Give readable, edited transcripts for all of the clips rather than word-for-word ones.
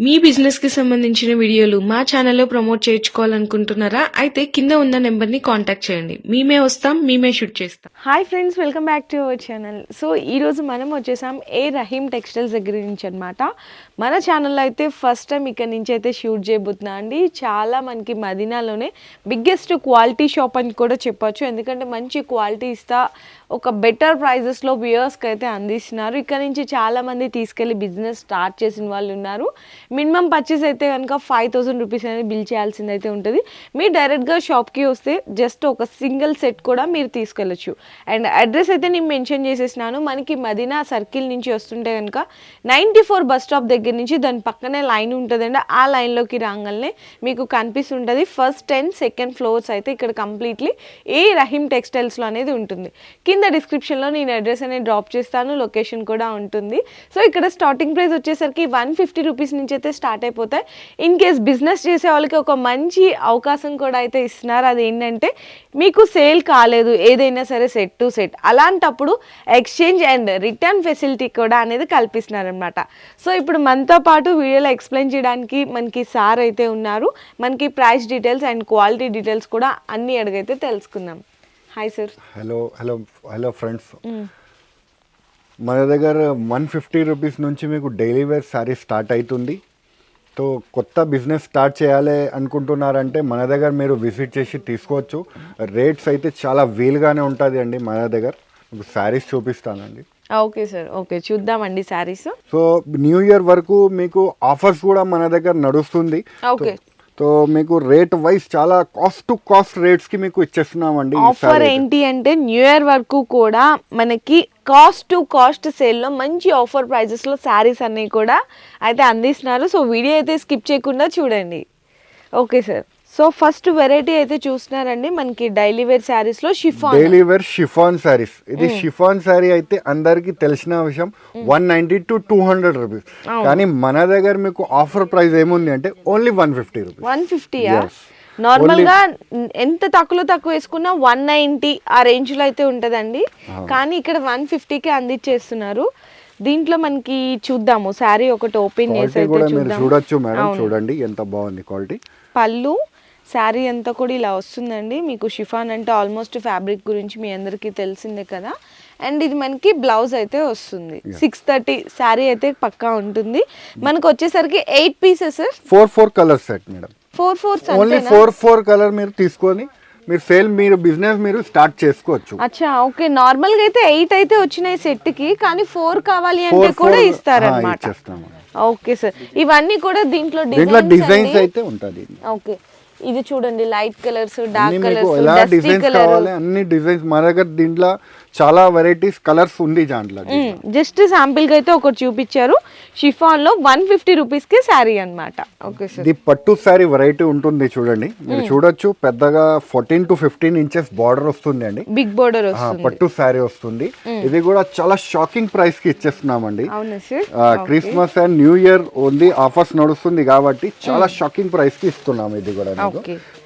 మీ business కి సంబంధించిన వీడియోలు మా ఛానల్లో ప్రమోట్ చేయించుకోవాలనుకుంటున్నారా? అయితే కింద ఉన్న నెంబర్ ని కాంటాక్ట్ చేయండి. మేమే వస్తాం, మేమే షూట్ చేస్తాం. Hi friends, welcome back to our channel. So ఈరోజు మనం వచ్చేసాం ఏ రహీమ్ టెక్స్టైల్స్ దగ్గర నుంచి అనమాట. మన ఛానల్లో అయితే ఫస్ట్ టైం ఇక్కడ నుంచి అయితే షూట్ చేయబోతున్నా అండి. చాలా మనకి మదీనాలోనే బిగ్గెస్ట్ క్వాలిటీ షాప్ అని కూడా చెప్పొచ్చు. ఎందుకంటే మంచి క్వాలిటీ ఇస్తా ఒక బెటర్ ప్రైజెస్లో వ్యూయర్స్కి అయితే అందిస్తున్నారు. ఇక్కడ నుంచి చాలామంది తీసుకెళ్ళి బిజినెస్ స్టార్ట్ చేసిన వాళ్ళు ఉన్నారు. మినిమం పర్చేస్ అయితే కనుక 5000 రూపీస్ అనేది బిల్ చేయాల్సింది అయితే ఉంటుంది. మీరు డైరెక్ట్గా షాప్కి వస్తే జస్ట్ ఒక సింగిల్ సెట్ కూడా మీరు తీసుకెళ్ళచ్చు. అండ్ అడ్రస్ అయితే నేను మెన్షన్ చేసేసినాను. మనకి మదీనా సర్కిల్ నుంచి వస్తుంటే కనుక 94 బస్ స్టాప్ దగ్గర నుంచి దాని పక్కనే లైన్ ఉంటుందండి. ఆ లైన్లోకి రాగానే మీకు కనిపిస్తుంటుంది. ఫస్ట్ 10 సెకండ్ ఫ్లోర్స్ అయితే ఇక్కడ కంప్లీట్లీ ఏ రహీమ్ టెక్స్టైల్స్లో అనేది ఉంటుంది. కింద డిస్క్రిప్షన్లో నేను అడ్రస్ అనేది డ్రాప్ చేస్తాను, లొకేషన్ కూడా ఉంటుంది. సో ఇక్కడ స్టార్టింగ్ ప్రైస్ వచ్చేసరికి 150 రూపీస్ నుంచి అయితే స్టార్ట్ అయిపోతాయి. ఇన్ కేస్ బిజినెస్ చేసే వాళ్ళకి ఒక మంచి అవకాశం కూడా అయితే ఇస్తున్నారు. అది ఏంటంటే మీకు సేల్ కాలేదు ఏదైనా సరే సెట్ టు సెట్, అలాంటప్పుడు ఎక్స్చేంజ్ అండ్ రిటర్న్ ఫెసిలిటీ కూడా అనేది కల్పిస్తున్నారనమాట. సో ఇప్పుడు మనతో పాటు వీడియోలో ఎక్స్ప్లెయిన్ చేయడానికి మనకి సార్ అయితే ఉన్నారు. మనకి price details and quality details కూడా అన్ని అడిగైతే తెలుసుకుందాం. Hi sir. హలో ఫ్రెండ్స్, మన దగ్గర 150 రూపీస్ నుంచి మీకు డైలీ వేర్ శారీ స్టార్ట్ అవుతుంది. సో కొత్త బిజినెస్ స్టార్ట్ చేయాలి అనుకుంటున్నారంటే మన దగ్గర మీరు విజిట్ చేసి తీసుకోవచ్చు. రేట్స్ అయితే చాలా వీలుగానే ఉంటుంది అండి. మన దగ్గర శారీస్ చూపిస్తానండి. ఓకే సార్, ఓకే చూద్దామండి శారీస్. సో న్యూ ఇయర్ వరకు మీకు ఆఫర్స్ కూడా మన దగ్గర నడుస్తుంది. ఓకే, సో మీకు రేట్ వైజ్ చాలా కాస్ట్ టు కాస్ట్ రేట్స్ కి మీకు ఇచ్చేస్తున్నామండి. ఆఫర్ ఏంటి అంటే న్యూ ఇయర్ వరకు కూడా మనకి కాస్ట్ టు కాస్ట్ సేల్లో మంచి ఆఫర్ ప్రైజెస్లో శారీస్ అన్నీ కూడా అయితే అందిస్తున్నారు. సో వీడియో అయితే స్కిప్ చేయకుండా చూడండి. Okay sir, so first variety అయితే చూస్తున్నారండి మనకి డైలీ వేర్ శారీస్ లో chiffon. Daily wear chiffon saris. ఇది షిఫాన్ శారీ అయితే అందరికి తెలిసిన విషయం. 190 to 200 రూపీస్. కానీ మన దగ్గర మీకు ఆఫర్ ప్రైస్ ఏముంది అంటే ఓన్లీ 150 రూపీస్. 150? నార్మల్ గా ఎంత తక్కువ వేసుకున్నా 190 ఆ రేంజ్ లో అయితే ఉంటదండి. కానీ ఇక్కడ 150కి అందించేస్తున్నారు. దీంట్లో మనకి చూద్దాము శారీ ఒకటి ఓపెన్ చేసి అయితే మీరు చూడొచ్చు మేడం. చూడండి ఎంత బాగుంది క్వాలిటీ. పళ్ళు శారీ అంతా కూడా ఇలా వస్తుందండి. మీకు షిఫాన్ అంటే ఆల్మోస్ట్ ఫ్యాబ్రిక్ గురించి మీ అందరికీ తెలిసిందే కదా. అండ్ ఇది మనకి బ్లౌజ్ అయితే వస్తుంది. 630 శారీ అయితే పక్కా ఉంటుంది. మనకు వచ్చేసరికి 8 pieces 4 colour set madam. 4 only 4 colour మీరు తీసుకొని మీరు బిజినెస్ మీరు స్టార్ట్ చేసుకోవచ్చు. అచ్చా, ఓకే. నార్మల్ గా అయితే 8 అయితే వచ్చినాయి సెట్ కి, కానీ 4 కావాలి అంటే కూడా ఇస్తారన్నమాట. ఓకే సార్, ఇవన్నీ కూడా దీంట్లో డిజైన్స్ అయితే ఉంటుంది. ఓకే, ఇది చూడండి లైట్ కలర్స్, డార్క్ కలర్స్, ఎలా డిజైన్స్ కావాలి అన్ని డిజైన్స్ మన దగ్గర. దీంట్లో చాలా వెరైటీస్ కలర్స్ ఉంది దాంట్లో. జస్ట్ శాంపిల్ గా అయితే ఒకటి చూపించారు. షిఫాన్ లో 150 రూపీస్ కి శారీ అన్నమాట. ఓకే సార్, ఇది పట్టు శారీ వెరైటీ ఉంటుంది. చూడండి మీరు చూడొచ్చు. పెద్దగా 14 to 15 ఇంచెస్ బార్డర్ వస్తుంది అండి. బిగ్ బార్డర్ వస్తుంది, పట్టు శారీ వస్తుంది. ఇది కూడా చాలా షాకింగ్ ప్రైస్ కి ఇచ్చేస్తున్నామండి. Christmas and new year only offers నడుస్తుంది కాబట్టి చాలా షాకింగ్ ప్రైస్ కి ఇస్తున్నాం.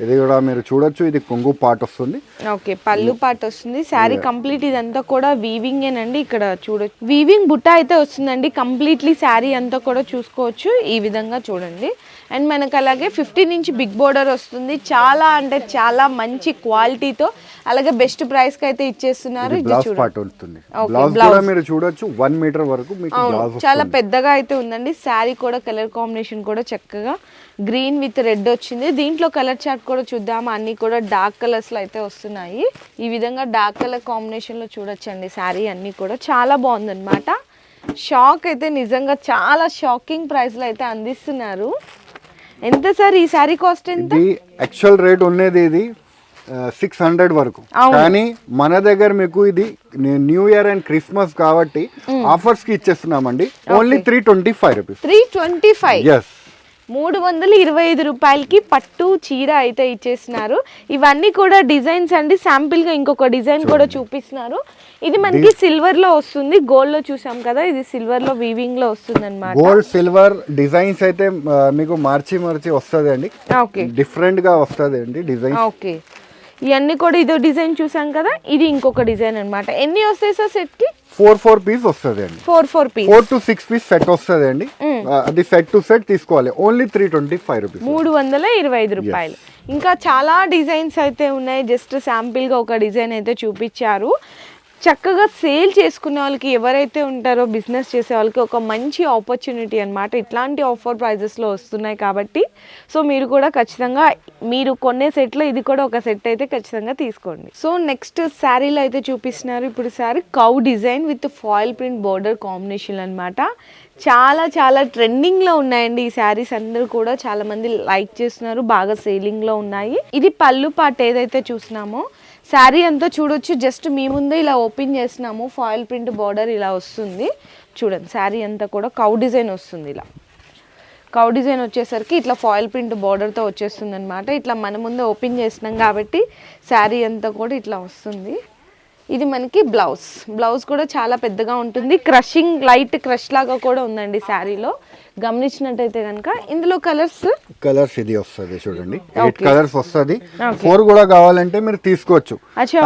ఇది కూడా మీరు చూడొచ్చు. ఇది కొంగు పార్ట్ వస్తుంది. ఓకే, పళ్ళు పార్ట్ వస్తుంది. శారీ కంప్లీట్ ఇదంతా కూడా వీవింగ్ ఏనండి. ఇక్కడ చూడొచ్చు వీవింగ్ బుట్ట అయితే వస్తుందండి. కంప్లీట్లీ శారీ అంతా కూడా చూసుకోవచ్చు ఈ విధంగా చూడండి. అండ్ మనకు అలాగే 15 ఇంచ్ బిగ్ బోర్డర్ వస్తుంది. చాలా అంటే చాలా మంచి క్వాలిటీతో అలాగే బెస్ట్ ప్రైస్ కి అయితే ఇచ్చేస్తున్నారు. మీరు చూడొచ్చు 1 మీటర్ వరకు చాలా పెద్దగా అయితే ఉందండి. శారీ కూడా కలర్ కాంబినేషన్ కూడా చక్కగా గ్రీన్ విత్ రెడ్ వచ్చింది. దీంట్లో కలర్ చార్ట్ కూడా చూద్దాము. అన్ని కూడా డార్క్ కలర్స్ లో అయితే వస్తున్నాయి. ఈ విధంగా డార్క్ కలర్ కాంబినేషన్ లో చూడొచ్చండి. శారీ అన్ని కూడా చాలా బాగుందన్నమాట. షాక్ అయితే నిజంగా చాలా షాకింగ్ ప్రైస్ లో అయితే అందిస్తున్నారు. ఎంత సార్ ఈ శారీ కాస్ట్? ఎంత యాక్చువల్ రేట్ ఉన్నది ఇది 600 వరకు. కానీ మన దగ్గర మీకు ఇది న్యూ ఇయర్ అండ్ క్రిస్మస్ కాబట్టి ఆఫర్స్ కి ఇచ్చేస్తున్నామండి. Only 325 rupees. 325? yes. 325 రూపాయలకి పట్టు చీర అయితే ఇచ్చేస్తున్నారు. ఇవన్నీ కూడా డిజైన్స్ అండి. శాంపిల్ గా ఇంకొక డిజైన్ కూడా చూపిస్తున్నారు. ఇది మనకి సిల్వర్ లో వస్తుంది. గోల్డ్ లో చూసాం కదా, ఇది సిల్వర్ లో వీవింగ్ లో వస్తుంది అన్నమాట. గోల్డ్ సిల్వర్ డిజైన్స్ అయితే మీకు మార్చి వస్తుంది అండి. డిఫరెంట్ గా వస్తుంది అండి డిజైన్. ఓకే, ఇవన్నీ కూడా ఇదో డిజైన్ చూసాం కదా, ఇది ఇంకొక డిజైన్ అన్నమాట. ఎన్ని వస్తాయి సార్ సెట్ కి? 4 పీస్ వస్తుంది అండి. 4 పీస్, 4 to 6 పీస్ సెట్ వస్తుంది అండి. అది సెట్ టు సెట్ తీసుకోవాలి. ఓన్లీ 325 రూపీస్, 325 రూపాయలు. ఇంకా చాలా డిజైన్స్ అయితే ఉన్నాయి. జస్ట్ శాంపిల్ గా ఒక డిజైన్ అయితే చూపించారు. చక్కగా సేల్ చేసుకునే వాళ్ళకి, ఎవరైతే ఉంటారో బిజినెస్ చేసే వాళ్ళకి ఒక మంచి ఆపర్చునిటీ అన్నమాట. ఇట్లాంటి ఆఫర్ ప్రైజెస్లో వస్తున్నాయి కాబట్టి సో మీరు కూడా ఖచ్చితంగా మీరు కొనే సెట్లో ఇది కూడా ఒక సెట్ అయితే ఖచ్చితంగా తీసుకోండి. సో నెక్స్ట్ శారీలో అయితే చూపిస్తున్నారు. ఇప్పుడు sari cow design with foil print border combination అన్నమాట. చాలా చాలా ట్రెండింగ్లో ఉన్నాయండి ఈ శారీస్. అందరూ కూడా చాలా మంది లైక్ చేస్తున్నారు, బాగా సేలింగ్లో ఉన్నాయి. ఇది పళ్ళు పార్ట్ ఏదైతే చూసినామో శారీ అంతా చూడొచ్చు. జస్ట్ మీ ముందే ఇలా ఓపెన్ చేసినాము. ఫాయిల్ ప్రింట్ బార్డర్ ఇలా వస్తుంది చూడండి. శారీ అంతా కూడా కౌ డిజైన్ వస్తుంది. ఇలా కౌ డిజైన్ వచ్చేసరికి ఇట్లా ఫాయిల్ ప్రింట్ బార్డర్తో వచ్చేస్తుంది అనమాట. ఇట్లా మన ముందే ఓపెన్ చేసినాం కాబట్టి శారీ అంతా కూడా ఇట్లా వస్తుంది. ఇది మనకి బ్లౌజ్ కూడా చాలా పెద్దగా ఉంటుంది. క్రషింగ్ లైట్ క్రష్ లాగా కూడా ఉందండి శారీలో. గమనించినట్టయితే కనుక ఇందులో కలర్స్ ఇది వస్తుంది చూడండి. 8 కలర్స్ వస్తుంది. 4 కూడా కావాలంటే మీరు తీసుకోవచ్చు.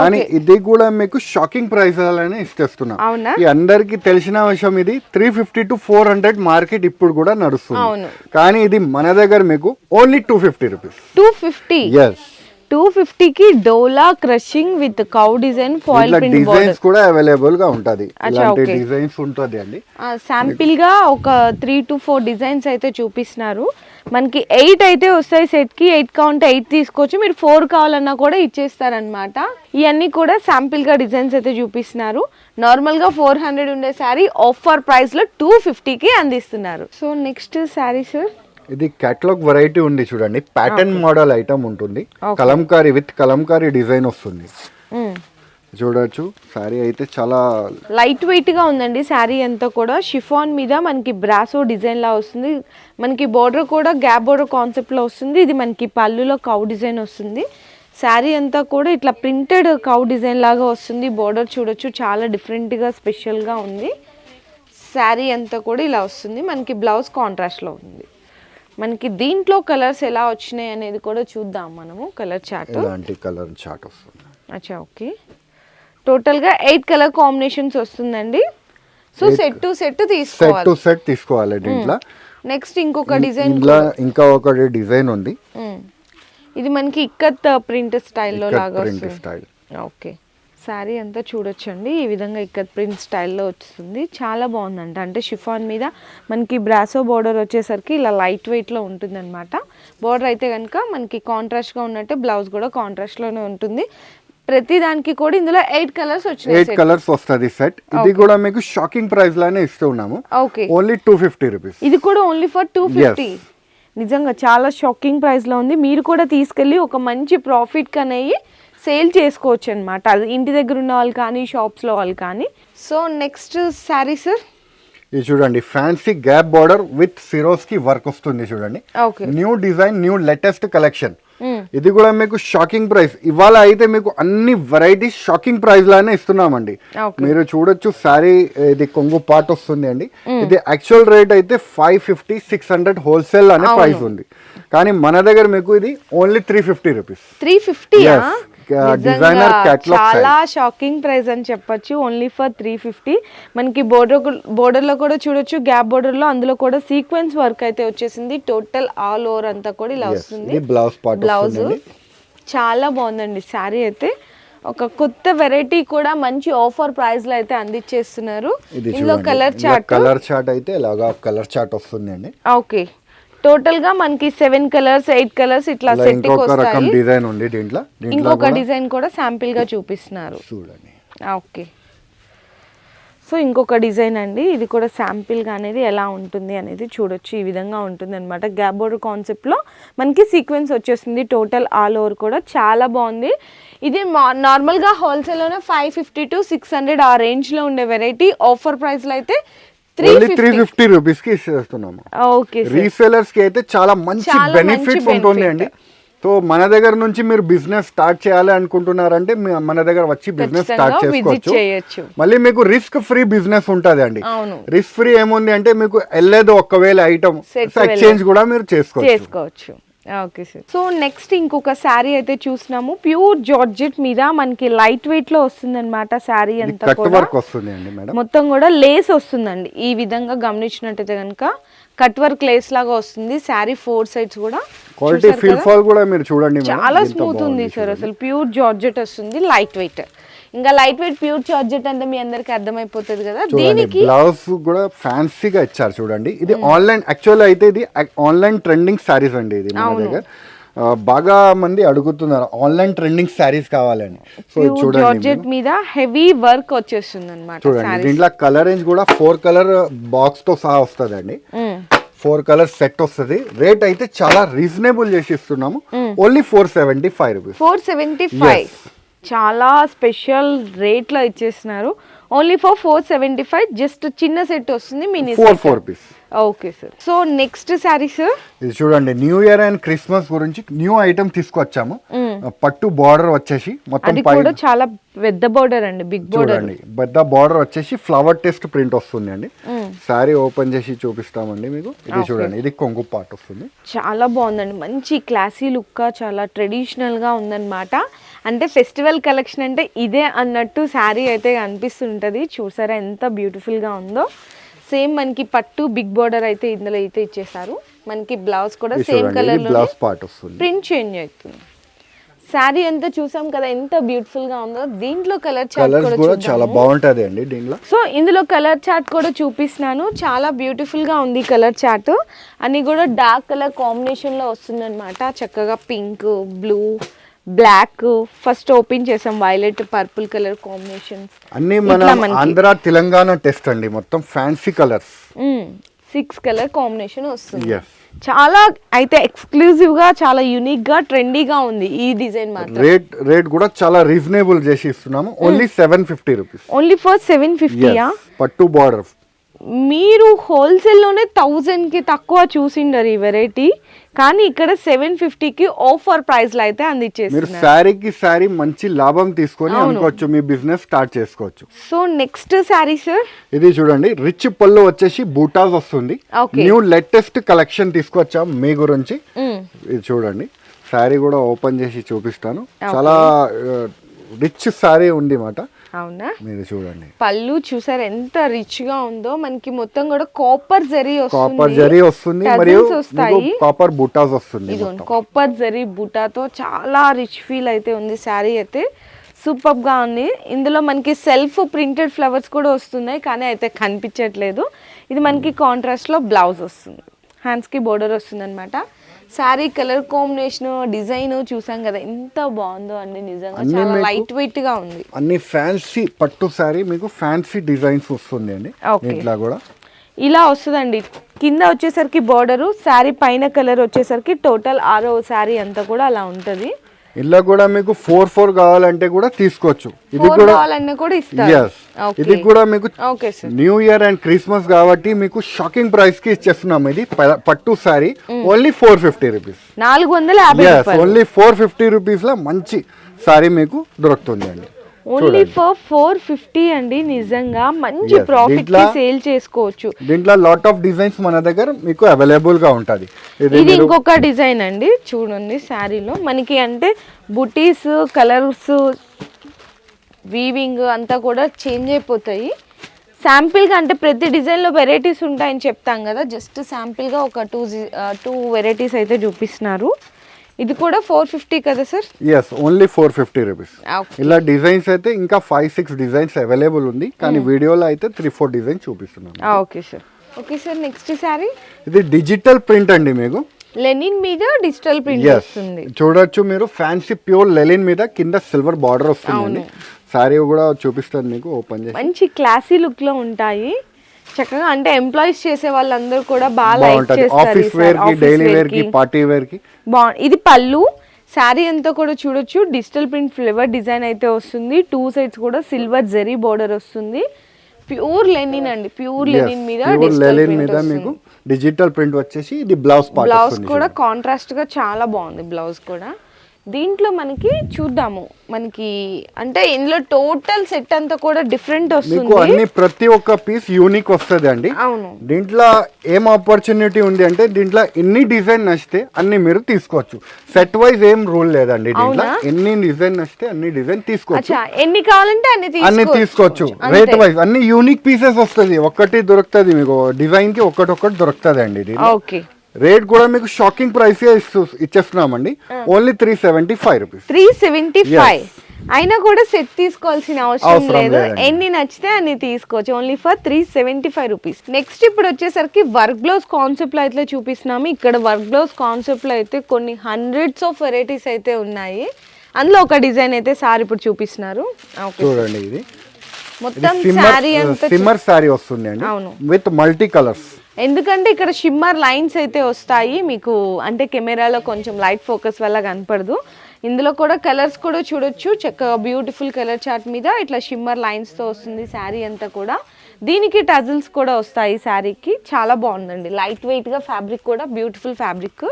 కానీ ఇది కూడా మీకు షాకింగ్ ప్రైస్ అలానే ఇస్తేస్తున్నాం. ఈ అందరికి తెలిసిన విషయం. ఇది 350 to 400 మార్కెట్ ఇప్పుడు కూడా నడుస్తుంది. కానీ ఇది మన దగ్గర మీకు ఓన్లీ 250 రూపీస్. 250? yes. 250కి డోలా crushing with cow design foil print designs కూడా అవైలబుల్ గా ఉంటది. ఇలాంటి డిజైన్స్ ఉంటది అండి. శాంపిల్ గా ఒక 3 to 4 డిజైన్స్ అయితే చూపిస్తున్నారు. మనకి 8 అయితే వస్తాయి సెట్ కి. 8 కావాలంటే 8 తీసుకోవచ్చు. మీరు 4 కావాలన్నా కూడా ఇచ్చేస్తారనమాట. ఇవన్నీ కూడా శాంపిల్ గా డిజైన్స్ అయితే చూపిస్తున్నారు. నార్మల్ గా 400 ఉండే శారీ ఆఫర్ ప్రైస్ లో 250కి అందిస్తున్నారు. సో నెక్స్ట్ శారీ సార్, ఇది కేటలాగ్ వెరైటీ ఉంది చూడండి. ప్యాటర్న్ మోడల్ ఐటమ్ ఉంటుంది. కలంకారీ విత్ కలంకారీ డిజైన్ వస్తుంది చూడొచ్చు. శారీ అయితే చాలా లైట్ వెయిట్ గా ఉందండి. శారీ అంతా కూడా షిఫాన్ మీద మనకి బ్రాసో డిజైన్ లా వస్తుంది. మనకి బోర్డర్ కూడా గ్యాప్ బోర్డర్ కాన్సెప్ట్ లో వస్తుంది. ఇది మనకి పళ్ళులో కౌ డిజైన్ వస్తుంది. శారీ అంతా కూడా ఇట్లా ప్రింటెడ్ కౌ డిజైన్ లాగా వస్తుంది. బోర్డర్ చూడొచ్చు, చాలా డిఫరెంట్ గా స్పెషల్ గా ఉంది. శారీ అంతా కూడా ఇలా వస్తుంది. మనకి బ్లౌజ్ కాంట్రాస్ట్ లో ఉంది. మనకి దీంట్లో కలర్స్ ఎలా వచ్చినాయి అనేది కూడా చూద్దాం మనము. కలర్ చార్ట్, ఇలాంటి కలర్ చార్ట్ వస్తుంది. అచ్చా, ఓకే. టోటల్ గా 8 కలర్ కాంబినేషన్స్ వస్తుందండి. సో సెట్ టు సెట్ తీసుకోవాలి దీంట్లో. నెక్స్ట్ ఇంకొక డిజైన్, ఇంకా ఒక డిజైన్ ఉంది. ఇది మనకి ఇక్కత్ ప్రింట్ స్టైల్లో లాగా వస్తుంది. ఓకే. శారీ అంతా చూడొచ్చండి. ఈ విధంగా ఇక్కత్ ప్రింట్ స్టైల్లో వస్తుంది. చాలా బాగుందంట. అంటే షిఫాన్ మీద మనకి బ్రాసో బోర్డర్ వచ్చేసరికి ఇలా లైట్ వెయిట్లో ఉంటుంది అనమాట. బోర్డర్ అయితే కనుక మనకి కాంట్రాస్ట్గా ఉన్నట్టు బ్లౌజ్ కూడా కాంట్రాస్ట్లోనే ఉంటుంది. ప్రతి దానికి కూడా ఇందులో 8 కలర్స్ వచ్చినాయి. 8 కలర్స్ వస్తుంది సెట్. ఇది కూడా మీకు షాకింగ్ ప్రైస్ లానే ఇస్తున్నాము. ఓకే. Only 250 rupees. ఇది కూడా ఓన్లీ ఫర్ 250. నిజంగా చాలా షాకింగ్ ప్రైస్లో ఉంది. మీరు కూడా తీసుకెళ్ళి ఒక మంచి ప్రాఫిట్ కనేవి సేల్ చేసుకోవచ్చు అనమాట. అది ఇంటి దగ్గర ఉన్న వాళ్ళు కానీ షాప్స్లో వాళ్ళు కానీ. సో నెక్స్ట్ శారీ సార్, ఇది చూడండి. Fancy gap border with Swarovski work వస్తుంది చూడండి. New design, new latest collection. ఇది కూడా మీకు షాకింగ్ ప్రైస్. ఇవాళ అయితే మీకు అన్ని వెరైటీస్ షాకింగ్ ప్రైస్ లానే ఇస్తున్నామండి. మీరు చూడొచ్చు. శారీ ఇది కొంగు పార్ట్ వస్తుంది అండి. ఇది యాక్చువల్ రేట్ అయితే 550, 600 హోల్సేల్ అనే ప్రైస్ ఉంది. కానీ మన దగ్గర మీకు ఇది ఓన్లీ 350 రూపీస్. 350? Designer catalogue. చాలా షాకింగ్ ప్రైస్ అని చెప్పొచ్చు. Only for 350. మనకి బోర్డర్ లో కూడా చూడొచ్చు. గ్యాప్ బోర్డర్ లో అందులో కూడా సీక్వెన్స్ వర్క్ అయితే వచ్చేసింది. టోటల్ ఆల్ ఓవర్ అంతా కూడా ఇలా వస్తుంది. బ్లౌజ్ చాలా బాగుందండి. శారీ అయితే ఒక కొత్త వెరైటీ కూడా మంచి ఆఫర్ ప్రైస్ లో అయితే అందించేస్తున్నారు. ఇందులో కలర్ చార్ట్ అయితే ఇలాగా కలర్ చార్ట్ వస్తుంది అండి. ఓకే. టోటల్ గా మనకి 7 కలర్స్ 8 కలర్స్ ఇట్లా సెట్ కి వస్తాయి. డిజైన్ ఉంది దీంట్లో. ఇంకొక డిజైన్ కూడా శాంపిల్ గా చూపిస్తున్నారు చూడండి. ఓకే. సో ఇంకొక డిజైన్ అండి. ఇది కూడా శాంపిల్ గా అనేది ఎలా ఉంటుంది అనేది చూడొచ్చు. ఈ విధంగా ఉంటుంది అనమాట. గ్యాప్ బోర్డర్ కాన్సెప్ట్ లో మనకి సీక్వెన్స్ వచ్చేస్తుంది. టోటల్ ఆల్ ఓవర్ కూడా చాలా బాగుంది. ఇది నార్మల్ గా హోల్సేల్ లోనే 550 to 600 ఆ రేంజ్ లో ఉండే వెరైటీ. ఆఫర్ ప్రైస్ లో అయితే 350 రూపీస్ కి ఇస్తున్నాము. రీసేలర్స్ కి అయితే చాలా మంచి బెనిఫిట్స్ ఉంటుంది అండి. సో మన దగ్గర నుంచి మీరు బిజినెస్ స్టార్ట్ చేయాలి అనుకుంటున్నారంటే మన దగ్గర వచ్చి బిజినెస్ స్టార్ట్ చేసుకోవచ్చు. మళ్ళీ మీకు రిస్క్ ఫ్రీ బిజినెస్ ఉంటుంది అండి. రిస్క్ ఫ్రీ ఏముంది అంటే మీకు వెళ్ళేది ఒకవేళ ఐటమ్ ఎక్స్చేంజ్ కూడా మీరు చేసుకోవచ్చు. Okay sir. సో నెక్స్ట్ ఇంకొక శారీ అయితే చూస్తున్నాము, ప్యూర్ జార్జెట్ మీద మనకి లైట్ వెయిట్ లో వస్తుంది అనమాట. శారీ అంతా కట్ కూడా వర్క్ వస్తుంది అండి మేడం, మొత్తం కూడా లేస్ వస్తుందండి. ఈ విధంగా గమనించినట్టయితే కనుక కట్ వర్క్ లేస్ లాగా వస్తుంది. శారీ 4 సైడ్స్ కూడా క్వాలిటీ ఫీల్ ఫాల్ కూడా మీరు చూడండి మేడం, చాలా ఎంత స్మూత్ ఉంది బాగుంది సార్. చూడండి. అసలు ప్యూర్ జార్జెట్ వస్తుంది, లైట్ వెయిట్. ఇంకా లైట్ వెయిట్ ప్యూర్ జార్జెట్ అంటే మీ అందరికి అర్థమైపోతుంది కదా. దీనికి బ్లౌజ్ కూడా ఫ్యాన్సీగా ఇచ్చారు చూడండి. ఇది ఆన్లైన్ యాక్చువల్ అయితే ఇది ఆన్లైన్ ట్రెండింగ్ శారీస్ అండి. ఇది మన దగ్గర బాగా మంది అడుగుతున్నారు ఆన్లైన్ ట్రెండింగ్ శారీస్ కావాలని. సో ఇది చూడండి జార్జెట్ మీద హెవీ వర్క్ వచ్చేస్తుంది అనమాట. చూడండి, దీంట్లో కలర్ రేంజ్ కూడా 4 కలర్ బాక్స్ తో సహా వస్తుందండి. 4 కలర్ సెట్ వస్తుంది. రేట్ అయితే చాలా రీజనబుల్ చేసి ఇస్తున్నాము, ఓన్లీ 475 రూపీస్. 475 చాలా స్పెషల్ రేట్ లో ఇచ్చేస్తున్నారు. Only for 475. జస్ట్ చిన్న సెట్ వస్తుంది, mini 4 piece. Okay sir. So next sari sir, ఇది చూడండి, న్యూ ఇయర్ అండ్ క్రిస్మస్ గురించి న్యూ ఐటమ్ తీసుకొచ్చాము. పట్టు బార్డర్ వచ్చేసి మొత్తం అది కూడా చాలా పెద్ద బోర్డర్ అండి, బిగ్ బోర్డర్. చూడండి, పెద్ద బార్డర్ వచ్చేసి ఫ్లవర్ టెస్ట్ ప్రింట్ వస్తుంది అండి. శారీ ఓపెన్ చేసి చూపిస్తామండి మీకు. ఇది చూడండి, ఇది కొంగు పార్ట్ వస్తుంది. చాలా బాగుందండి, మంచి క్లాసీ లుక్, చాలా ట్రెడిషనల్ గా ఉందన్నమాట. అంటే ఫెస్టివల్ కలెక్షన్ అంటే ఇదే అన్నట్టు శారీ అయితే అనిపిస్తుంటది. చూసారా ఎంత బ్యూటిఫుల్ గా ఉందో. సేమ్ మనకి పట్టు బిగ్ బోర్డర్ అయితే ఇందులో అయితే ఇచ్చేసారు. మనకి బ్లౌజ్ కూడా సేమ్ కలర్ లో బ్లౌజ్ పార్ట్ వస్తుంది, ప్రింట్ చేంజ్ అవుతుంది. శారీ అంతా చూసాం కదా ఎంత బ్యూటిఫుల్ గా ఉందో. దీంట్లో కలర్ చార్ట్ కూడా చాలా బాగుంటది అండి దీంట్లో. సో ఇందులో కలర్ చార్ట్ కూడా చూపిస్తున్నాను. చాలా బ్యూటిఫుల్ గా ఉంది కలర్ చార్ట్. అన్ని కూడా డార్క్ కలర్ కాంబినేషన్ లో వస్తుంది అనమాట. చక్కగా pink, blue, black, first open చేసాం వైలెట్, పర్పుల్ కలర్ కాంబినేషన్స్ అన్ని మన ఆంధ్ర తెలంగాణ టెస్ట్ అండి. మొత్తం ఫ్యాన్సీ కలర్స్, 6 కలర్ కాంబినేషన్ వస్తుంది. yes. చాలా అయితే ఎక్స్క్లూజివ్ గా, చాలా యూనిక్ గా, ట్రెండీగా ఉంది ఈ డిజైన్ మాత్రం. రేట్ కూడా చాలా రీజనబుల్ చేసి ఇస్తున్నాము, ఓన్లీ 750 రూపీస్. Only for 750. పట్టు బార్డర్. మీరు హోల్సేల్లోనే 1000 కి తక్కువ చూసిండరు ఈ వెరైటీ, కానీ ఇక్కడ 750కి ఆఫర్ ప్రైస్ లో అయితే మీరు అందించేస్తున్నారు. శారీకి శారీ మంచి లాభం తీసుకొని అనుకోవచ్చు, మీ బిజినెస్ స్టార్ట్ చేసుకోవచ్చు. సో నెక్స్ట్ శారీ సార్, ఇది చూడండి, రిచ్ పళ్ళు వచ్చేసి బూటాస్ వస్తుంది. Okay. న్యూ లేటెస్ట్ కలెక్షన్ తీసుకొచ్చాం మీ గురించి. ఇది చూడండి, శారీ కూడా ఓపెన్ చేసి చూపిస్తాను. చాలా రిచ్ శారీ ఉంది మాట. అవునా, మీరు చూడండి, పళ్ళు చూసారు ఎంత రిచ్ గా ఉందో. మనకి మొత్తం కూడా కాపర్ జరీ వస్తుంది మరియు కాపర్ బూటాస్ వస్తుంది. ఇది కాపర్ జరీ బూటాతో చాలా రిచ్ ఫీల్ అయితే ఉంది శారీ అయితే. సూపర్ గా ఉంది. ఇందులో మనకి సెల్ఫ్ ప్రింటెడ్ ఫ్లవర్స్ కూడా వస్తున్నాయి, కానీ అయితే కనిపించట్లేదు. ఇది మనకి కాంట్రాస్ట్ లో బ్లౌజ్ వస్తుంది, హ్యాండ్స్ కి బోర్డర్ వస్తుంది అనమాట. శారీ కలర్ కాంబినేషన్, డిజైన్ చూసాం కదా ఎంత బాగుందో అండి. నిజంగా చాలా లైట్ వెయిట్ గా ఉంది. అన్ని ఫ్యాన్సీ పట్టు శారీ, మీకు ఫ్యాన్సీ డిజైన్స్ వస్తుంది అండి. ఇట్లా కూడా ఇలా వస్తుందండి. కింద వచ్చేసరికి బోర్డరు, శారీ పైన కలర్ వచ్చేసరికి టోటల్ 6వ శారీ అంతా కూడా అలా ఉంటది. ఇలా కూడా మీకు 4 కావాలంటే కూడా తీసుకోవచ్చు. ఇది కూడా ఇది కూడా మీకు న్యూ ఇయర్ అండ్ క్రిస్మస్ కాబట్టి మీకు షాకింగ్ ప్రైస్ కి ఇచ్చేస్తున్నాం. ఇది పట్టు sorry only 450 rupees. 450. Only 450 rupees లో మంచి సారీ మీకు దొరుకుతుంది అండి. ఓన్లీ ఫర్ 450 అండి. నిజంగా మంచి ప్రాఫిట్ కి సేల్ చేసుకోవచ్చు. దీంట్లో లాట్ ఆఫ్ డిజైన్స్ మన దగ్గర మీకు అవైలబుల్ గా ఉంటది. ఇది ఇంకొక డిజైన్ అండి చూడండి. శారీలో మనకి అంటే బుటీస్, కలర్స్, వీవింగ్ అంతా కూడా చేంజ్ అయిపోతాయి. శాంపిల్గా అంటే ప్రతి డిజైన్లో వెరైటీస్ ఉంటాయని చెప్తాం కదా, జస్ట్ శాంపిల్గా ఒక టూ వెరైటీస్ అయితే చూపిస్తున్నారు. ఇది కూడా 450 కదా సార్? Yes, only 450 rupees. ఇలా డిజైన్స్ అయితే ఇంకా 5-6 డిజైన్స్ అవైలబుల్ ఉంది, కానీ వీడియోలో అయితే 3-4 డిజైన్ చూపిస్తున్నాను. Okay sir. Okay sir, next sorry ఇది డిజిటల్ ప్రింట్ అండి. మీకు లెనిన్ మీద డిజిటల్ ప్రింట్ వస్తుంది. చూడొచ్చు మీరు, ఫ్యాన్సీ ప్యూర్ లెనిన్ మీద కింద సిల్వర్ బార్డర్ వస్తుంది. సారీ కూడా చూపిస్తాను మీకు, ఓపెన్ చేసి. మంచి క్లాసీ లుక్ లో ఉంటాయి చక్కగా. అంటే ఎంప్లాయీస్ చేసే వాళ్ళందరూ కూడా బాగా లైక్ చేస్తారు. ఆఫీస్ వేర్ కి, డైలీ వేర్ కి, పార్టీ వేర్ కి బాగుంది. ఇది పళ్ళు. శారీ అంతా కూడా చూడొచ్చు డిజిటల్ ప్రింట్ ఫ్లేవర్ డిజైన్ అయితే వస్తుంది. 2 సైడ్స్ కూడా సిల్వర్ జరీ బోర్డర్ వస్తుంది. ప్యూర్ లెనిన్ అండి, ప్యూర్ లెనిన్ మీద మీకు డిజిటల్ ప్రింట్ వచ్చేసి ఇది బ్లౌజ్ పార్ట్. బ్లౌజ్ కూడా కాంట్రాస్ట్ గా చాలా బాగుంది. బ్లౌజ్ కూడా దీంట్లో మనకి చూద్దాము, మనకి అంటే ఇందులో టోటల్ సెట్ అంతా కూడా డిఫరెంట్ మీకు వస్తుంది. అన్ని ప్రతి ఒక్క పీస్ యూనిక్ వస్తుంది అండి. అవును, దీంట్లో ఏం ఆపర్చునిటీ ఉంది అంటే దీంట్లో ఎన్ని డిజైన్ నచ్చితే అన్ని మీరు తీసుకోవచ్చు. సెట్ వైజ్ ఏం రూల్ లేదండి. దీంట్లో ఎన్ని డిజైన్ నచ్చితే అన్ని డిజైన్ తీసుకోవచ్చు. అచ్చా, ఎన్ని కావాలంటే అన్ని తీసుకోవచ్చు. రేట్ వైజ్ అన్ని యూనిక్ పీసెస్ వస్తుంది. ఒక్కటి దొరుకుతుంది మీకు, డిజైన్ కి ఒక్కటి దొరుకుతుంది అండి. ఇది ఓకే, రేట్ కూడా మీకు షాకింగ్ ప్రైస్ ఇచ్చేస్తున్నామండి. Only 375 rupees. 375 అయినా కూడా సెట్ తీసుకోవాల్సిన అవసరం అవసరం లేదు. లేదండి. ఎన్ని నచ్చితే అన్ని తీసుకోవచ్చు. Only for 375 rupees. నెక్స్ట్ ఇప్పుడు వచ్చేసరికి వర్క్ బ్లౌజ్ కాన్సెప్ట్ లో అయితే చూపిస్తున్నాము. ఇక్కడ వర్క్ బ్లౌజ్ కాన్సెప్ట్ లో అయితే కొన్ని హండ్రెడ్స్ ఆఫ్ వెరైటీస్ అయితే ఉన్నాయి. అందులో ఒక డిజైన్ అయితే సార్ ఇప్పుడు చూపిస్తున్నారు. ఓకే, చూడండి ఇది మొత్తం శారీ అంతా సిమ్మర్ శారీ వస్తుంది అండి. అవును, విత్ మల్టీ కలర్స్. ఎందుకంటే ఇక్కడ షిమ్మర్ లైన్స్ అయితే వస్తాయి మీకు, అంటే కెమెరాలో కొంచెం లైట్ ఫోకస్ వల్ల కనపడదు. ఇందులో కూడా కలర్స్ కూడా చూడొచ్చు. చక్కగా బ్యూటిఫుల్ కలర్ చార్ట్ మీద ఇట్లా షిమ్మర్ లైన్స్ తో వస్తుంది శారీ అంతా కూడా. దీనికి టజిల్స్ కూడా వస్తాయి శారీకి. చాలా బాగుందండి, లైట్ వెయిట్ గా ఫ్యాబ్రిక్ కూడా బ్యూటిఫుల్ ఫ్యాబ్రిక్.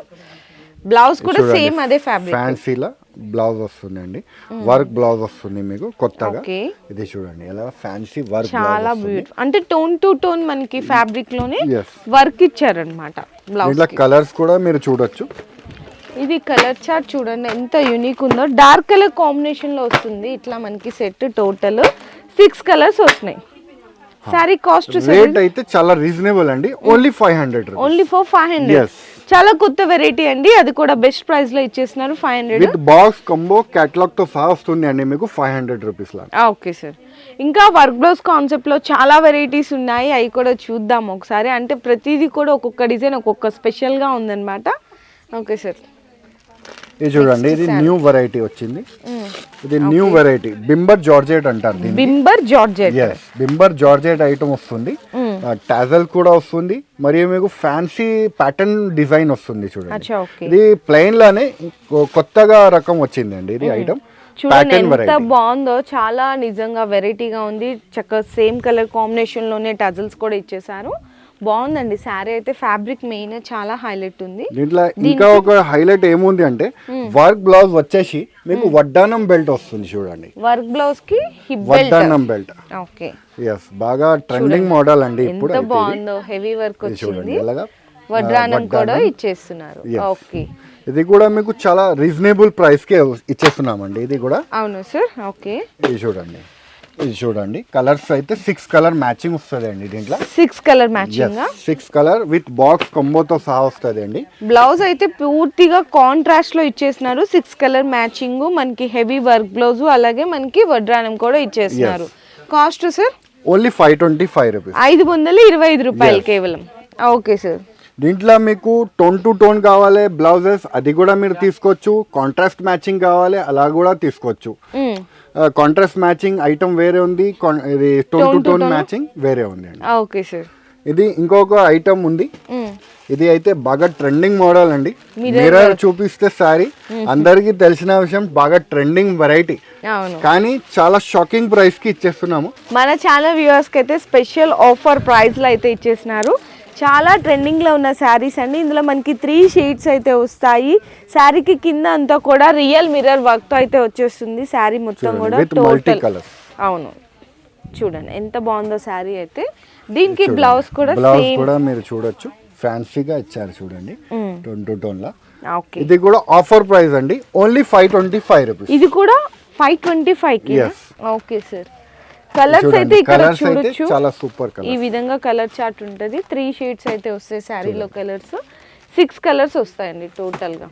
బ్లౌజ్ కూడా సేమ్ అదే ఫ్యాబ్రిక్. ఫ్యాన్సీలా బ్లౌజ్ వస్తుంది అండి. వర్క్ బ్లౌజ్ వస్తుంది మీకు కొత్తగా. ఓకే, ఇది చూడండి ఎలా ఫ్యాన్సీ వర్క్. చాలా బ్యూటిఫుల్, అంటే టోన్ టు టోన్ మనకి ఫ్యాబ్రిక్ లోనే Yes. వర్క్ ఇచ్చారనమాట బ్లౌజ్. దీంట్లో కలర్స్ కూడా మీరు చూడొచ్చు. ఇది కలర్ చార్ట్ చూడండి ఎంత యూనిక్ ఉందో. డార్క్ కలర్ కాంబినేషన్ లో వస్తుంది ఇట్లా మనకి సెట్. టోటల్ 6 కలర్స్ వస్తున్నాయి. సారీ కాస్ట్ రేట్ అయితే చాలా రీజనబుల్ అండి. Only 500 rupees. Only for 500. Yes. చాలా కొత్త వెరైటీ అండి, అది కూడా బెస్ట్ ప్రైస్ లో ఇచ్చేస్తున్నారు. 500 విత్ బాక్స్ కంబో కేటలాగ్ తో సహా వస్తుంది అండి మీకు 500 రూపీస్ లా. ఓకే సార్, ఇంకా వర్క్ బ్లౌజ్ కాన్సెప్ట్ లో చాలా వెరైటీస్ ఉన్నాయి. అవి కూడా చూద్దాం ఒకసారి. అంటే ప్రతిదీ కూడా ఒక్కొక్క డిజైన్ ఒక్కొక్క స్పెషల్ గా ఉందన్నమాట. ఓకే సార్, ఇది చూడండి ఇది న్యూ వెరైటీ వచ్చింది. ఇది న్యూ వెరైటీ బింబర్ జార్జెట్ అంటారు దీన్ని. Bhimber georgette. yes Bhimber georgette item వస్తుంది. టాజల్ కూడా వస్తుంది, మరియు మీకు ఫ్యాన్సీ ప్యాటర్న్ డిజైన్ వస్తుంది చూడండి. అచ్చా, ఓకే. ఇది ప్లెయిన్ లోనే కొత్తగా రకం వచ్చిందండి ఇది ఐటమ్. చూడండి ఎంత బాగుందో, చాలా నిజంగా వెరైటీగా ఉంది. చక్కగా సేమ్ కలర్ కాంబినేషన్ లోనే టజల్స్ కూడా ఇచ్చేసారు. బాగుందండి శారీ అయితే. ఫ్యాబ్రిక్ మెయిన్ చాలా హైలైట్ ఉంది. దీంట్లో ఇంకా ఒక హైలైట్ ఏముంది అంటే వర్క్ బ్లౌజ్ వచ్చేసి మీకు వడ్డానం బెల్ట్ వస్తుంది చూడండి. వర్క్ బ్లౌజ్ కి హిప్ వడ్డానం బెల్ట్. ఓకే, ఎస్ బాగా ట్రెండింగ్ మోడల్ అండి ఇప్పుడు. ఎంత బాగుందో, హెవీ వర్క్ చూడండి వచ్చింది. ఎలాగా వడ్డానం కూడా ఇచ్చేస్తున్నారు. ఓకే, ఇది కూడా మీకు చాలా రీజనబుల్ ప్రైస్ కి ఇచ్చేస్తున్నామండి. ఇది కూడా అవును సార్. ఓకే, ఇది చూడండి కలర్స్ అయితే 6 కలర్ మ్యాచింగ్ వస్తుంది అండి దీంట్లో. 6 colour matching. 6 colour with box కంబోతో సహా వస్తుంది అండి. బ్లౌజ్ అయితే పూర్తిగా కాంట్రాస్ట్ లో ఇచ్చేస్తున్నారు. 6 కలర్ మ్యాచింగ్ మనకి హెవీ వర్క్ బ్లౌజ్, అలాగే మనకి వడ్రానం కూడా ఇచ్చేస్తున్నారు. Cost sir only 525 rupees. 525 రూపాయలు కేవలం. ఓకే సార్, దీంట్లో మీకు టోన్ టు టోన్ కావాలి బ్లౌజెస్, అది కూడా మీరు తీసుకోవచ్చు. కాంట్రాస్ట్ మ్యాచింగ్ కావాలి, అలా కూడా తీసుకోవచ్చు. కాంట్రాస్ట్ మ్యాచింగ్ ఐటమ్ వేరే ఉంది, ఇది టోన్ టు టోన్ మ్యాచింగ్ వేరే ఉంది అండి. ఓకే సార్, ఇది ఇంకొక ఐటమ్ ఉంది. ఇది అయితే బాగా ట్రెండింగ్ మోడల్ అండి. మిర్రర్ చూపిస్తే సారీ అందరికి తెలిసిన విషయం, బాగా ట్రెండింగ్ వెరైటీ. అవును, కానీ చాలా షాకింగ్ ప్రైస్ కి ఇచ్చేస్తున్నాము. మన ఛానల్ వ్యూవర్స్ కి అయితే స్పెషల్ ఆఫర్ ప్రైస్ లో అయితే ఇచ్చేస్తున్నారు. చాలా ట్రెండింగ్ లో ఉన్న శారీస్ అండి. ఇందులో మనకి 3 షేడ్స్ అయితే వస్తాయి. శారీకి కింద అంతా కూడా రియల్ మిర్రర్ వర్క్ తో అయితే వచ్చేస్తుంది శారీ మొత్తం కూడా టోటల్. అవును, చూడండి ఎంత బాగుందో శారీ అయితే. దీనికి బ్లౌజ్ కూడా మీరు చూడొచ్చు, ఫ్యాన్సీగా ఇచ్చారు చూడండి tone to tone law. Okay, ఇది కూడా ఆఫర్ ప్రైస్ అండి. Only 525 rupees. ఇది కూడా 525 కి. ఓకే సార్, కలర్స్ అయితే ఇక్కడ చూడొచ్చు. చాలా సూపర్ కలర్. ఈ విధంగా కలర్ చార్ట్ ఉంటుంది. 3 షేడ్స్ అయితే వస్తాయి శారీలో. కలర్స్ 6 కలర్స్ వస్తాయండి టోటల్ గా.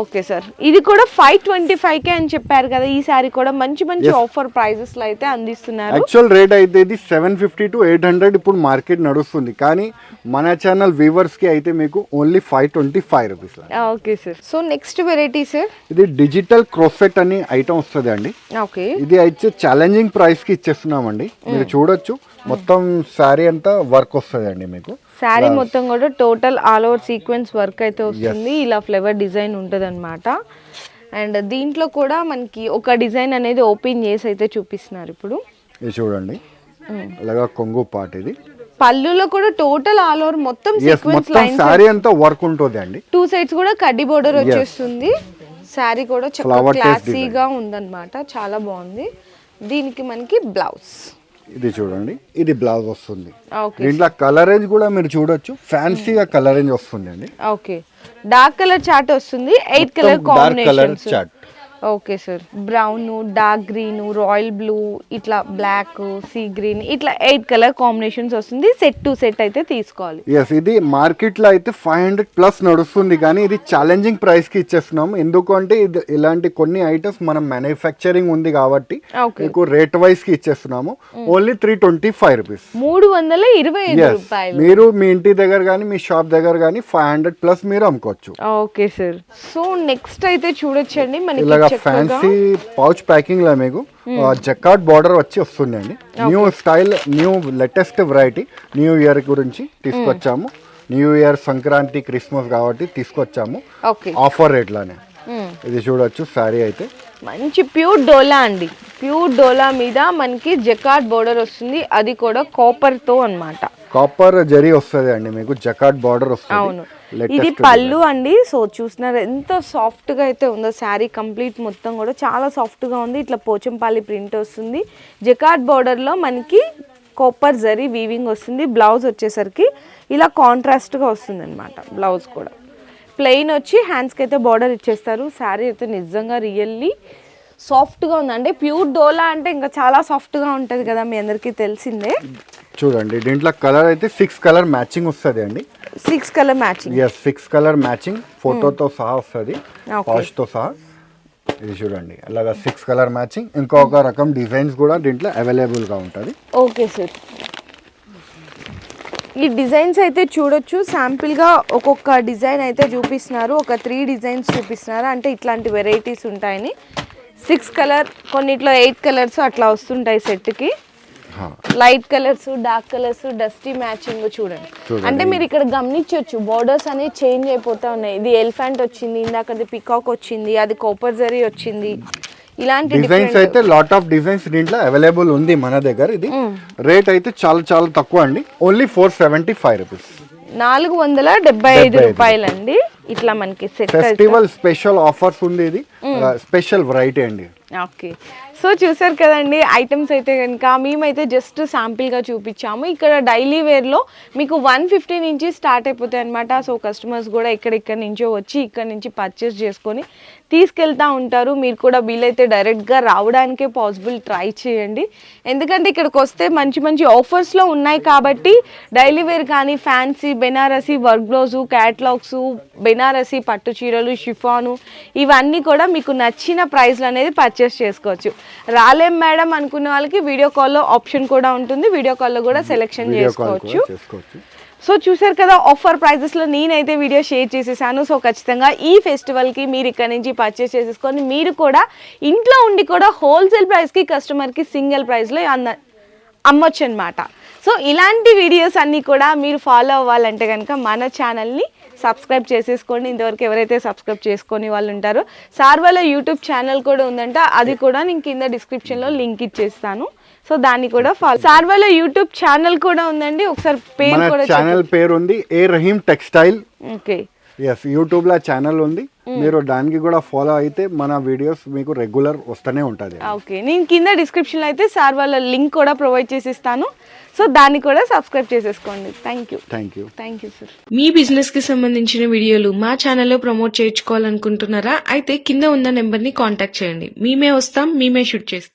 ఓకే సార్, ఇది కూడా 525 అని చెప్పారు కదా. ఈ శారీ కూడా మంచి మంచి ఆఫర్ ప్రైజెస్ లో అయితే అందిస్తున్నారు. యాక్చువల్ రేట్ అయితే ఇది 750 to 800 ఇప్పుడు మార్కెట్ నడుస్తుంది, కానీ మన ఛానల్ వ్యూవర్స్ కి అయితే మీకు only 525 rupees. Okay sir, so next variety sir, ఇది డిజిటల్ క్రోసెట్ అని ఐటమ్ వస్తుంది అండి. ఓకే, ఇది అయితే ఛాలెంజింగ్ ప్రైస్ కి ఇచ్చేస్తున్నామండి. మీరు చూడొచ్చు మొత్తం శారీ అంతా వర్క్ వస్తుంది అండి మీకు. శారీ మొత్తం కూడా total all over sequence work అయితే వస్తుంది. ఇలా ఫ్లవర్ డిజైన్ ఉంటుంది అనమాట. అండ్ దీంట్లో కూడా మనకి ఒక డిజైన్ అనేది ఓపెన్ చేసి అయితే చూపిస్తున్నారు ఇప్పుడు. ఇది చూడండి అలాగా కొంగు పార్ట్. ఇది పళ్ళులో కూడా టోటల్ ఆల్ ఓవర్ మొత్తం సీక్వెన్స్ లైన్స్, శారీ అంతా వర్క్ ఉంటుంది అండి. 2 సైడ్స్ కూడా కడ్డీ బోర్డర్ వచ్చేస్తుంది. శారీ కూడా చక్కగా Flower taste క్లాసీగా ఉందన్నమాట, చాలా బాగుంది. దీనికి మనకి బ్లౌజ్ ఇది చూడండి, ఇది బ్లౌజ్ వస్తుంది. ఓకే దీంట్లో కలర్ రేంజ్ కూడా మీరు చూడొచ్చు, ఫ్యాన్సీగా కలర్ రేంజ్ వస్తుంది అండి. ఓకే డార్క్ కలర్ చార్ట్ వస్తుంది, 8 colour dark colour combinations. Chart. Okay sir, brown, dark green, royal blue, ఇట్లా బ్లాక్, సీ గ్రీన్, ఇట్లా 8 కలర్ కాంబినేషన్స్ వస్తుంది. సెట్ టు సెట్ అయితే తీసుకోవాలి. ఎస్, ఇది మార్కెట్లో అయితే 500 ప్లస్ నడుస్తుంది, కానీ ఇది ఛాలెంజింగ్ ప్రైస్కి ఇచ్చేస్తున్నాం. ఎందుకంటే ఇది ఇలాంటి కొన్ని ఐటమ్స్ మనం మ్యానుఫ్యాక్చరింగ్ ఉంది కాబట్టి ఓకే మీకు రేట్ వైజ్కి ఇచ్చేస్తున్నాము. Only 325 rupees. 325 రూపాయలు. మీరు మీ ఇంటి దగ్గర కానీ మీ షాప్ దగ్గర కానీ 500 ప్లస్ మీరు అమ్ముకోవచ్చు. ఓకే సార్, సో నెక్స్ట్ అయితే చూడొచ్చండి మనకి ఇలాగా చక్కగా ఫ్యాన్సీ పౌచ్ ప్యాకింగ్ లో మీకు జకార్డ్ బార్డర్ వచ్చి వస్తుందండి. New style, new latest variety new year గురించి తీసుకొచ్చాము. న్యూ ఇయర్, సంక్రాంతి, క్రిస్మస్ కాబట్టి తీసుకొచ్చాము ఓకే ఆఫర్ రేట్ లోనే. ఇది చూడొచ్చు శారీ అయితే మంచి ప్యూర్ డోలా అండి. ప్యూర్ డోలా మీద మనకి జకార్డ్ బోర్డర్ వస్తుంది, అది కూడా కాపర్ తో అన్నమాట. కాపర్ జరీ వస్తుంది అండి మీకు, జకార్డ్ బార్డర్ అవును, వస్తుంది. ఇది పళ్ళు అండి. సో చూస్తున్నారు ఎంత సాఫ్ట్ గా అయితే ఉందో శారీ, కంప్లీట్ మొత్తం కూడా చాలా సాఫ్ట్ గా ఉంది. ఇట్లా పోచంపల్లి ప్రింట్ వస్తుంది, జకార్డ్ బోర్డర్ లో మనకి కాపర్ జరీ వీవింగ్ వస్తుంది. బ్లౌజ్ వచ్చేసరికి ఇలా కాంట్రాస్ట్ గా వస్తుంది అనమాట. బ్లౌజ్ కూడా ప్లెయిన్ వచ్చి హ్యాండ్స్కి అయితే బార్డర్ ఇచ్చేస్తారు. శారీ అయితే నిజంగా రియల్లీ సాఫ్ట్గా ఉంది. అంటే ప్యూర్ డోలా అంటే ఇంకా చాలా సాఫ్ట్గా ఉంటుంది కదా, మీ అందరికీ తెలిసిందే. చూడండి, దీంట్లో కలర్ అయితే 6 కలర్ మ్యాచింగ్ వస్తుంది అండి. 6 colour matching. Yes, 6 colour matching ఫోటోతో సహా వస్తుంది, తో సహా. ఇది చూడండి, అలాగా 6 కలర్ మ్యాచింగ్. ఇంకొక రకం డిజైన్స్ కూడా దీంట్లో అవైలబుల్గా ఉంటుంది. ఓకే సార్, ఈ డిజైన్స్ అయితే చూడొచ్చు. శాంపిల్గా ఒక్కొక్క డిజైన్ అయితే చూపిస్తున్నారు, ఒక 3 డిజైన్స్ చూపిస్తున్నారు. అంటే ఇట్లాంటి వెరైటీస్ ఉంటాయని. 6 కలర్, కొన్నిట్లో 8 కలర్స్ అట్లా వస్తుంటాయి సెట్కి. Light colours, dark colours, dusty matching చూడండి. అంటే మీరు ఇక్కడ గమనించవచ్చు బోర్డర్స్ అనేవి చేంజ్ అయిపోతా ఉన్నాయి. ఇది ఎలిఫెంట్ వచ్చింది, ఇందాకది పికాక్ వచ్చింది, అది కోపర్ జరీ వచ్చింది. ఇలాంటి డిజైన్స్ అయితే లాట్ ఆఫ్ డిజైన్స్ దీంట్లో అవైలబుల్ ఉంది మన దగ్గర. ఇది రేట్ అయితే చాలా చాలా తక్కువ అండి, ఓన్లీ 475 రూపీస్. 475 రూపాయలండి. ఇట్లా మనకి సెట్ ఫెస్టివల్ స్పెషల్ ఆఫర్స్ ఉంది. ఇది స్పెషల్ వెరైటీ అండి. ఓకే, సో చూసారు కదండి ఐటమ్స్ అయితే కనుక మేమైతే జస్ట్ శాంపిల్గా చూపించాము. ఇక్కడ డైలీ వేర్లో మీకు 150 నుంచి స్టార్ట్ అయిపోతాయి అనమాట. సో కస్టమర్స్ కూడా ఎక్కడెక్కడి నుంచో వచ్చి ఇక్కడ నుంచి పర్చేస్ చేసుకొని తీసుకెళ్తూ ఉంటారు. మీరు కూడా వీలైతే డైరెక్ట్గా రావడానికే పాసిబుల్ ట్రై చేయండి. ఎందుకంటే ఇక్కడికి వస్తే మంచి మంచి ఆఫర్స్లో ఉన్నాయి కాబట్టి డైలీ వేర్ కానీ fancy, Banarasi, work blouse, catalogues, Banarasi పట్టు చీరలు, షిఫాను, ఇవన్నీ కూడా మీకు నచ్చిన ప్రైస్లు అనేది పర్చేస్ చేసుకోవచ్చు. రాలేం మేడం అనుకునే వాళ్ళకి వీడియో కాల్లో ఆప్షన్ కూడా ఉంటుంది, వీడియో కాల్లో కూడా సెలెక్షన్ చేసుకోవచ్చు. సో చూసారు కదా, ఆఫర్ ప్రైజెస్లో నేనైతే వీడియో షేర్ చేసేసాను. సో ఖచ్చితంగా ఈ ఫెస్టివల్కి మీరు ఇక్కడ నుంచి పర్చేస్ చేసేసుకొని మీరు కూడా ఇంట్లో ఉండి కూడా హోల్సేల్ ప్రైస్కి కస్టమర్కి సింగిల్ ప్రైస్లో అమ్మొచ్చు అనమాట. సో ఇలాంటి వీడియోస్ అన్నీ కూడా మీరు ఫాలో అవ్వాలంటే కనుక మన ఛానల్ని సబ్స్క్రైబ్ చేసేసుకోండి. ఇంతవరకు ఎవరైతే సబ్స్క్రైబ్ చేసుకొని వాళ్ళు ఉంటారో, సార్ వాళ్ళ యూట్యూబ్ ఛానల్ కూడా ఉందంట, అది కూడా నేను కింద డిస్క్రిప్షన్లో లింక్ ఇచ్చేస్తాను. సో దాన్ని కూడా ఫాలో. సార్ వాళ్ళ యూట్యూబ్ ఛానల్ కూడా ఉందండి, ఒకసారి పేరు కూడా ఛానల్ పేరు ఉంది A Rahim textile. Okay, yes, YouTube లో ఛానల్ ఉంది, మీరు దానికి కూడా ఫాలో అయితే మన వీడియోస్ మీకు రెగ్యులర్ వస్తూనే ఉంటుంది. ఓకే, నేను కింద డిస్క్రిప్షన్లో అయితే సార్ వాళ్ళ లింక్ కూడా ప్రొవైడ్ చేసిస్తాను. సో దాన్ని కూడా సబ్స్క్రైబ్ చేసేసుకోండి. Thank you sir. Me business కి సంబంధించిన వీడియోలు మా ఛానల్లో ప్రమోట్ చేయించుకోవాలనుకుంటున్నారా? అయితే కింద ఉన్న నెంబర్ ని కాంటాక్ట్ చేయండి. మేమే వస్తాం, మేమే షూట్ చేస్తాం.